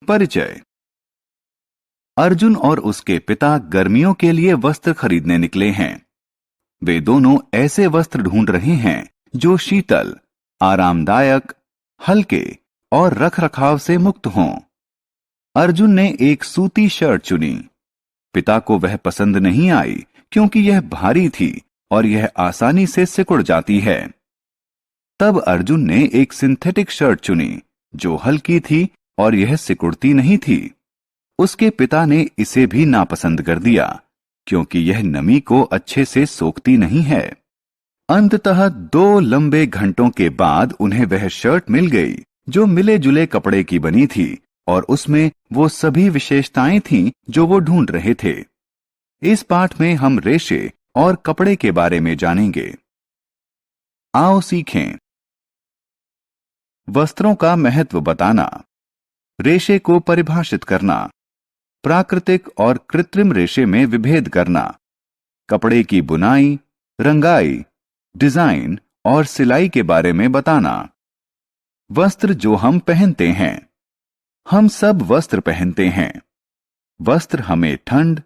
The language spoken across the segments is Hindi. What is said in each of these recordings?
परिचय। अर्जुन और उसके पिता गर्मियों के लिए वस्त्र खरीदने निकले हैं। वे दोनों ऐसे वस्त्र ढूंढ रहे हैं जो शीतल, आरामदायक, हल्के और रखरखाव से मुक्त हों। अर्जुन ने एक सूती शर्ट चुनी। पिता को वह पसंद नहीं आई क्योंकि यह भारी थी और यह आसानी से सिकुड़ जाती है। तब अर्जुन ने एक सिंथेटिक शर्ट चुनी जो हल्की थी और यह सिकुड़ती नहीं थी। उसके पिता ने इसे भी नापसंद कर दिया क्योंकि यह नमी को अच्छे से सोखती नहीं है। अंततः 2 लंबे घंटों के बाद उन्हें वह शर्ट मिल गई जो मिले जुले कपड़े की बनी थी और उसमें वो सभी विशेषताएं थीं जो वो ढूंढ रहे थे। इस पाठ में हम रेशे और कपड़े के बारे में जानेंगे। आओ सीखें। वस्त्रों का महत्व बताना, रेशे को परिभाषित करना, प्राकृतिक और कृत्रिम रेशे में विभेद करना, कपड़े की बुनाई, रंगाई, डिजाइन और सिलाई के बारे में बताना। वस्त्र जो हम पहनते हैं। हम सब वस्त्र पहनते हैं। वस्त्र हमें ठंड,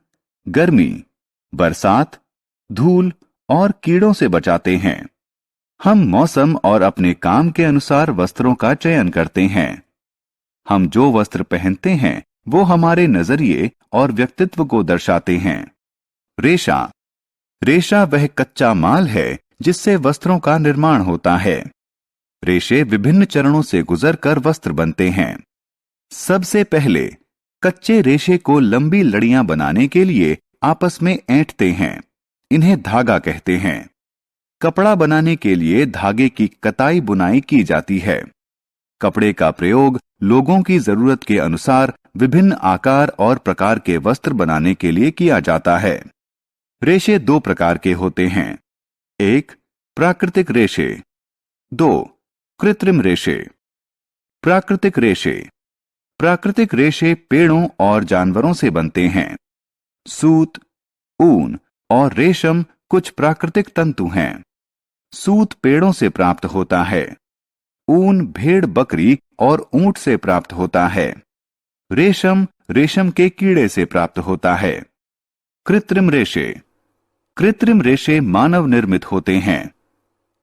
गर्मी, बरसात, धूल और कीड़ों से बचाते हैं। हम मौसम और अपने काम के अनुसार वस्त्रों का चयन करते हैं। हम जो वस्त्र पहनते हैं वो हमारे नजरिए और व्यक्तित्व को दर्शाते हैं। रेशा। रेशा वह कच्चा माल है जिससे वस्त्रों का निर्माण होता है। रेशे विभिन्न चरणों से गुजरकर वस्त्र बनते हैं। सबसे पहले कच्चे रेशे को लंबी लड़ियां बनाने के लिए आपस में ऐंठते हैं। इन्हें धागा कहते हैं। कपड़ा बनाने के लिए धागे की कताई बुनाई की जाती है। कपड़े का प्रयोग लोगों की जरूरत के अनुसार विभिन्न आकार और प्रकार के वस्त्र बनाने के लिए किया जाता है। रेशे 2 प्रकार के होते हैं। 1. प्राकृतिक रेशे। 2. कृत्रिम रेशे। प्राकृतिक रेशे। प्राकृतिक रेशे पेड़ों और जानवरों से बनते हैं। सूत, ऊन और रेशम कुछ प्राकृतिक तंतु हैं। सूत पेड़ों से प्राप्त होता है। ऊन भेड़, बकरी और ऊंट से प्राप्त होता है। रेशम रेशम के कीड़े से प्राप्त होता है। कृत्रिम रेशे। कृत्रिम रेशे मानव निर्मित होते हैं।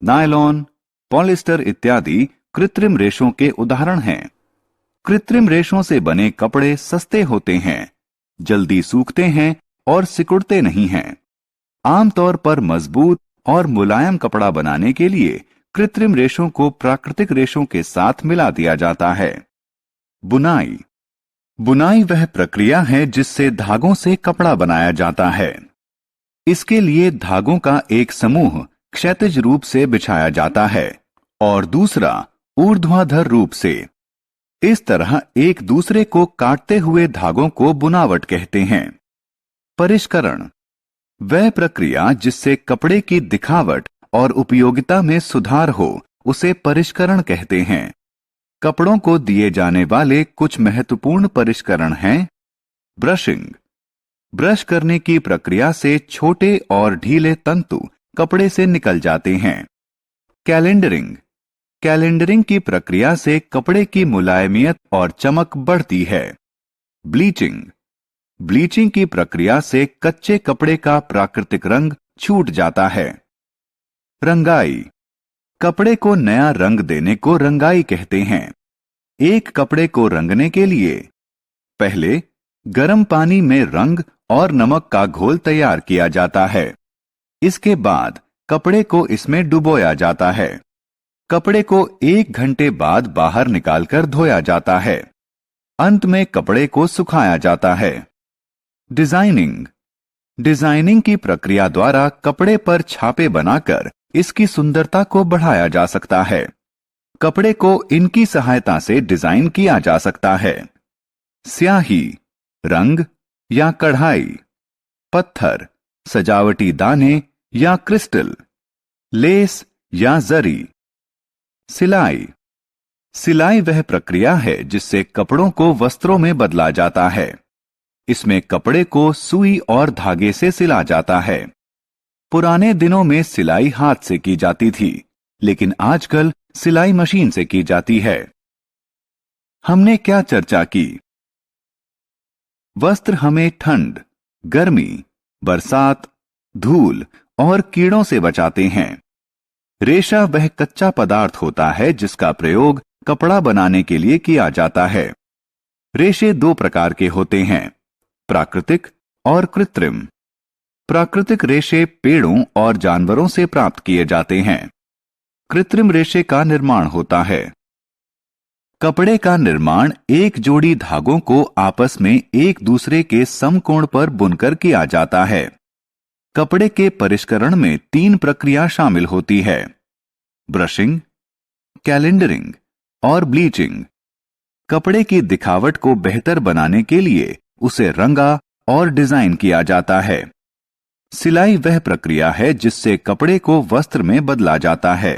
नायलॉन, पॉलिस्टर इत्यादि कृत्रिम रेशों के उदाहरण हैं। कृत्रिम रेशों से बने कपड़े सस्ते होते हैं, जल्दी सूखते हैं और सिकुड़ते नहीं हैं। आमतौर पर मजबूत और मुलायम कपड़ा बनाने के लिए कृत्रिम रेशों को प्राकृतिक रेशों के साथ मिला दिया जाता है। बुनाई। बुनाई वह प्रक्रिया है जिससे धागों से कपड़ा बनाया जाता है। इसके लिए धागों का एक समूह क्षैतिज रूप से बिछाया जाता है और दूसरा ऊर्ध्वाधर रूप से। इस तरह एक दूसरे को काटते हुए धागों को बुनावट कहते हैं। परिष्करण वह प्रक्रिया जिससे कपड़े की दिखावट और उपयोगिता में सुधार हो उसे परिष्करण कहते हैं। कपड़ों को दिए जाने वाले कुछ महत्वपूर्ण परिष्करण हैं। ब्रशिंग। ब्रश करने की प्रक्रिया से छोटे और ढीले तंतु कपड़े से निकल जाते हैं। कैलेंडरिंग। कैलेंडरिंग की प्रक्रिया से कपड़े की मुलायमियत और चमक बढ़ती है। ब्लीचिंग। ब्लीचिंग की प्रक्रिया से कच्चे कपड़े का प्राकृतिक रंग छूट जाता है। रंगाई। कपड़े को नया रंग देने को रंगाई कहते हैं। एक कपड़े को रंगने के लिए पहले गर्म पानी में रंग और नमक का घोल तैयार किया जाता है। इसके बाद कपड़े को इसमें डुबोया जाता है। कपड़े को 1 घंटे बाद बाहर निकालकर धोया जाता है। अंत में कपड़े को सुखाया जाता है। डिजाइनिंग। डिजाइनिंग की प्रक्रिया द्वारा कपड़े पर छापे बनाकर इसकी सुंदरता को बढ़ाया जा सकता है। कपड़े को इनकी सहायता से डिजाइन किया जा सकता है। स्याही, रंग या कढ़ाई, पत्थर, सजावटी दाने या क्रिस्टल, लेस या जरी। सिलाई। सिलाई वह प्रक्रिया है जिससे कपड़ों को वस्त्रों में बदला जाता है। इसमें कपड़े को सुई और धागे से सिला जाता है। पुराने दिनों में सिलाई हाथ से की जाती थी, लेकिन आजकल सिलाई मशीन से की जाती है। हमने क्या चर्चा की? वस्त्र हमें ठंड, गर्मी, बरसात, धूल और कीड़ों से बचाते हैं। रेशा वह कच्चा पदार्थ होता है जिसका प्रयोग कपड़ा बनाने के लिए किया जाता है। रेशे दो प्रकार के होते हैं, प्राकृतिक और कृत्रिम। प्राकृतिक रेशे पेड़ों और जानवरों से प्राप्त किए जाते हैं। कृत्रिम रेशे का निर्माण होता है। कपड़े का निर्माण एक जोड़ी धागों को आपस में एक दूसरे के समकोण पर बुनकर किया जाता है। कपड़े के परिष्करण में 3 प्रक्रिया शामिल होती है, ब्रशिंग, कैलेंडरिंग और ब्लीचिंग। कपड़े की दिखावट को बेहतर बनाने के लिए उसे रंगा और डिजाइन किया जाता है। सिलाई वह प्रक्रिया है जिससे कपड़े को वस्त्र में बदला जाता है।